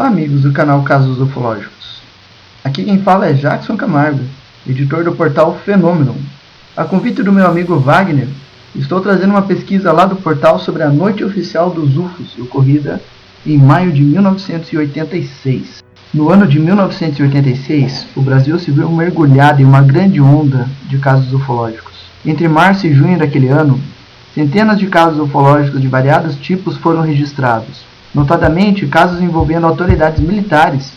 Olá amigos do canal Casos Ufológicos, aqui quem fala é Jackson Camargo, editor do portal Fenômeno. A convite do meu amigo Wagner, estou trazendo uma pesquisa lá do portal sobre a noite oficial dos UFOs, ocorrida em maio de 1986. No ano de 1986, o Brasil se viu mergulhado em uma grande onda de casos ufológicos. Entre março e junho daquele ano, centenas de casos ufológicos de variados tipos foram registrados, notadamente casos envolvendo autoridades militares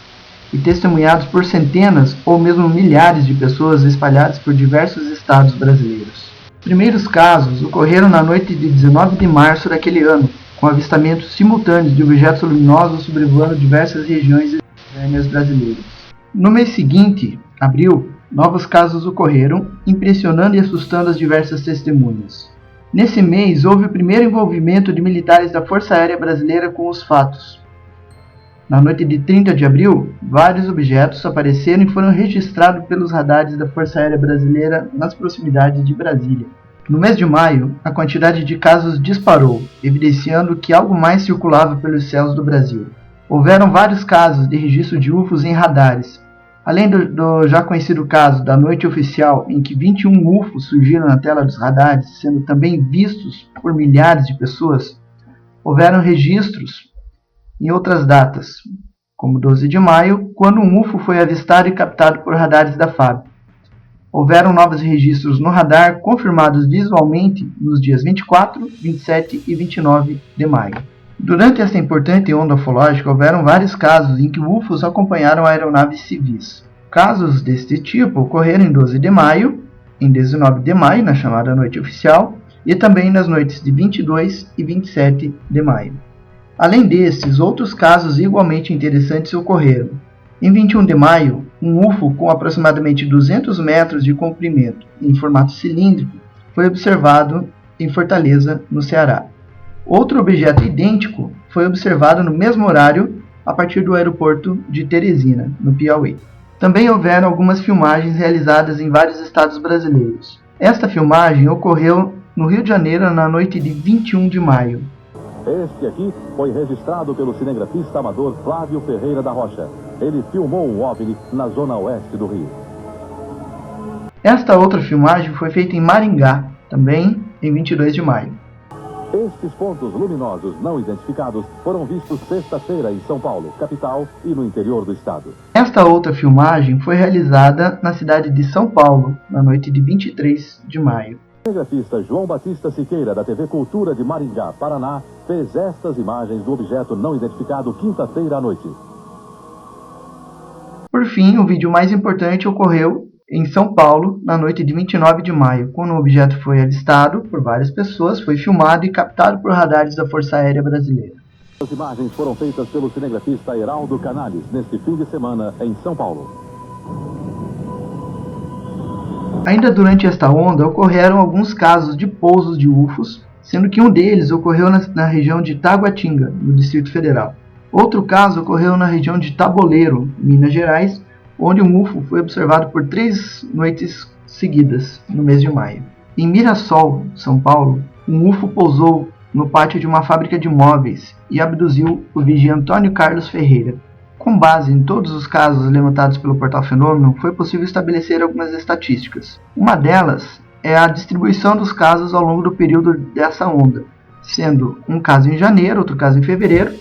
e testemunhados por centenas ou mesmo milhares de pessoas espalhadas por diversos estados brasileiros. Os primeiros casos ocorreram na noite de 19 de março daquele ano, com avistamentos simultâneos de objetos luminosos sobrevoando diversas regiões brasileiras. No mês seguinte, abril, novos casos ocorreram, impressionando e assustando as diversas testemunhas. Nesse mês, houve o primeiro envolvimento de militares da Força Aérea Brasileira com os fatos. Na noite de 30 de abril, vários objetos apareceram e foram registrados pelos radares da Força Aérea Brasileira nas proximidades de Brasília. No mês de maio, a quantidade de casos disparou, evidenciando que algo mais circulava pelos céus do Brasil. Houveram vários casos de registro de UFOs em radares. Além do já conhecido caso da noite oficial, em que 21 UFOs surgiram na tela dos radares, sendo também vistos por milhares de pessoas, houveram registros em outras datas, como 12 de maio, quando um UFO foi avistado e captado por radares da FAB. Houveram novos registros no radar confirmados visualmente nos dias 24, 27 e 29 de maio. Durante essa importante onda ufológica, houveram vários casos em que UFOs acompanharam aeronaves civis. Casos deste tipo ocorreram em 12 de maio, em 19 de maio, na chamada noite oficial, e também nas noites de 22 e 27 de maio. Além destes, outros casos igualmente interessantes ocorreram. Em 21 de maio, um UFO com aproximadamente 200 metros de comprimento, em formato cilíndrico, foi observado em Fortaleza, no Ceará. Outro objeto idêntico foi observado no mesmo horário a partir do aeroporto de Teresina, no Piauí. Também houveram algumas filmagens realizadas em vários estados brasileiros. Esta filmagem ocorreu no Rio de Janeiro na noite de 21 de maio. Este aqui foi registrado pelo cinegrafista amador Flávio Ferreira da Rocha. Ele filmou um OVNI na zona oeste do Rio. Esta outra filmagem foi feita em Maringá, também em 22 de maio. Estes pontos luminosos não identificados foram vistos sexta-feira em São Paulo, capital, e no interior do estado. Esta outra filmagem foi realizada na cidade de São Paulo, na noite de 23 de maio. O cinegrafista João Batista Siqueira, da TV Cultura de Maringá, Paraná, fez estas imagens do objeto não identificado quinta-feira à noite. Por fim, o vídeo mais importante ocorreu em São Paulo, na noite de 29 de maio, quando o objeto foi avistado por várias pessoas, foi filmado e captado por radares da Força Aérea Brasileira. As imagens foram feitas pelo cinegrafista Heraldo Canales neste fim de semana em São Paulo. Ainda durante esta onda, ocorreram alguns casos de pousos de UFOs, sendo que um deles ocorreu na região de Taguatinga, no Distrito Federal. Outro caso ocorreu na região de Taboleiro, Minas Gerais, onde um UFO foi observado por 3 noites seguidas, no mês de maio. Em Mirassol, São Paulo, um UFO pousou no pátio de uma fábrica de móveis e abduziu o vigia Antônio Carlos Ferreira. Com base em todos os casos levantados pelo portal Fenômeno, foi possível estabelecer algumas estatísticas. Uma delas é a distribuição dos casos ao longo do período dessa onda, sendo um caso em janeiro, outro caso em fevereiro,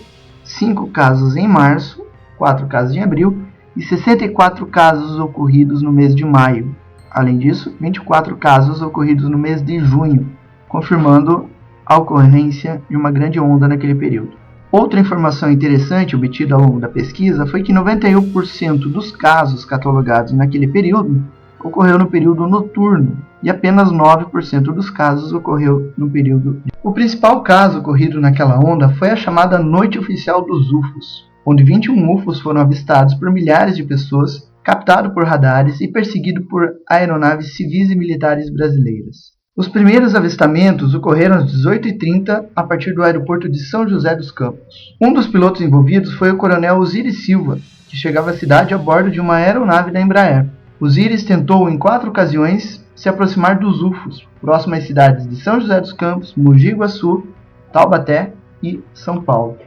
5 casos em março, 4 casos em abril e 64 casos ocorridos no mês de maio. Além disso, 24 casos ocorridos no mês de junho, confirmando a ocorrência de uma grande onda naquele período. Outra informação interessante obtida ao longo da pesquisa foi que 91% dos casos catalogados naquele período ocorreu no período noturno e apenas 9% dos casos ocorreu no período. O principal caso ocorrido naquela onda foi a chamada Noite Oficial dos UFOs, onde 21 UFOs foram avistados por milhares de pessoas, captados por radares e perseguidos por aeronaves civis e militares brasileiras. Os primeiros avistamentos ocorreram às 18h30 a partir do aeroporto de São José dos Campos. Um dos pilotos envolvidos foi o coronel Osiris Silva, que chegava à cidade a bordo de uma aeronave da Embraer. Osiris tentou em 4 ocasiões se aproximar dos UFOs, próximo às cidades de São José dos Campos, Mogi Guaçu, Taubaté e São Paulo.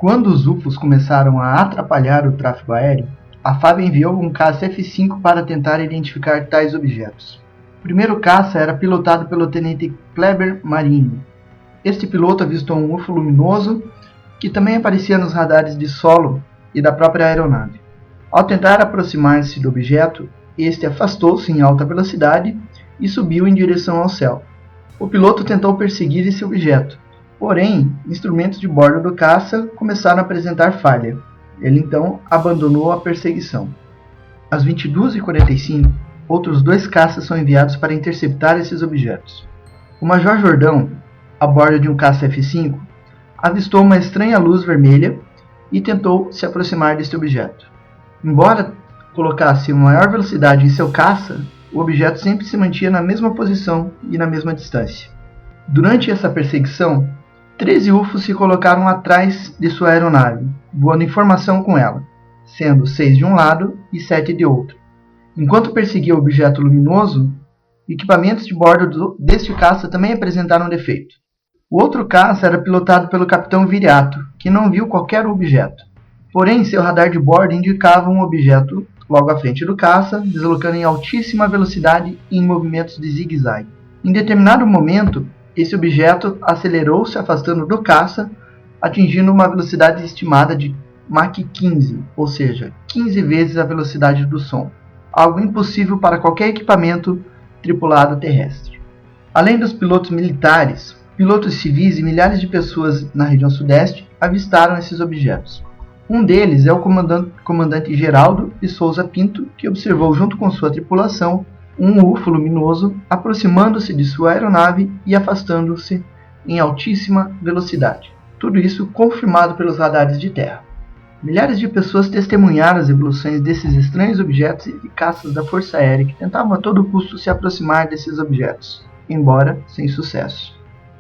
Quando os UFOs começaram a atrapalhar o tráfego aéreo, a FAB enviou um caça F-5 para tentar identificar tais objetos. O primeiro caça era pilotado pelo tenente Kleber Marinho. Este piloto avistou um UFO luminoso que também aparecia nos radares de solo e da própria aeronave. Ao tentar aproximar-se do objeto, este afastou-se em alta velocidade e subiu em direção ao céu. O piloto tentou perseguir esse objeto, porém, instrumentos de bordo do caça começaram a apresentar falha. Ele então abandonou a perseguição. Às 22h45, outros 2 caças são enviados para interceptar esses objetos. O Major Jordão, a bordo de um caça F-5, avistou uma estranha luz vermelha e tentou se aproximar deste objeto. Embora colocasse uma maior velocidade em seu caça, o objeto sempre se mantinha na mesma posição e na mesma distância. Durante essa perseguição, 13 UFOs se colocaram atrás de sua aeronave, voando em formação com ela, sendo 6 de um lado e 7 de outro. Enquanto perseguia o objeto luminoso, equipamentos de bordo deste caça também apresentaram defeito. O outro caça era pilotado pelo capitão Viriato, que não viu qualquer objeto. Porém, seu radar de bordo indicava um objeto logo à frente do caça, deslocando em altíssima velocidade e em movimentos de zigue-zague. Em determinado momento, esse objeto acelerou, se afastando do caça, atingindo uma velocidade estimada de Mach 15, ou seja, 15 vezes a velocidade do som, algo impossível para qualquer equipamento tripulado terrestre. Além dos pilotos militares, pilotos civis e milhares de pessoas na região sudeste avistaram esses objetos. Um deles é o comandante Geraldo de Souza Pinto, que observou junto com sua tripulação um UFO luminoso aproximando-se de sua aeronave e afastando-se em altíssima velocidade. Tudo isso confirmado pelos radares de terra. Milhares de pessoas testemunharam as evoluções desses estranhos objetos e caças da Força Aérea que tentavam a todo custo se aproximar desses objetos, embora sem sucesso.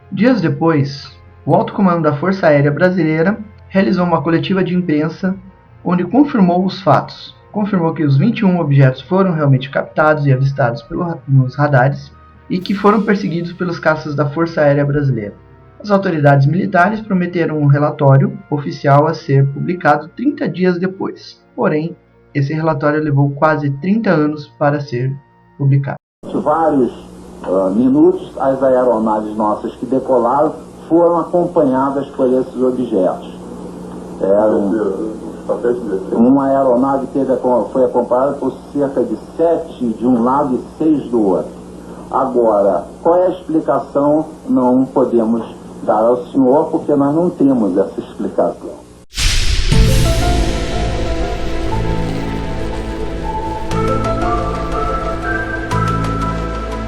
Dias depois, o alto comando da Força Aérea Brasileira realizou uma coletiva de imprensa onde confirmou os fatos. Confirmou que os 21 objetos foram realmente captados e avistados nos radares e que foram perseguidos pelos caças da Força Aérea Brasileira. As autoridades militares prometeram um relatório oficial a ser publicado 30 dias depois. Porém, esse relatório levou quase 30 anos para ser publicado. Vários minutos, as aeronaves nossas que decolaram foram acompanhadas por esses objetos. Uma aeronave foi acompanhada por cerca de 7 de um lado e 6 do outro. Agora, qual é a explicação? Não podemos dar ao senhor, porque nós não temos essa explicação.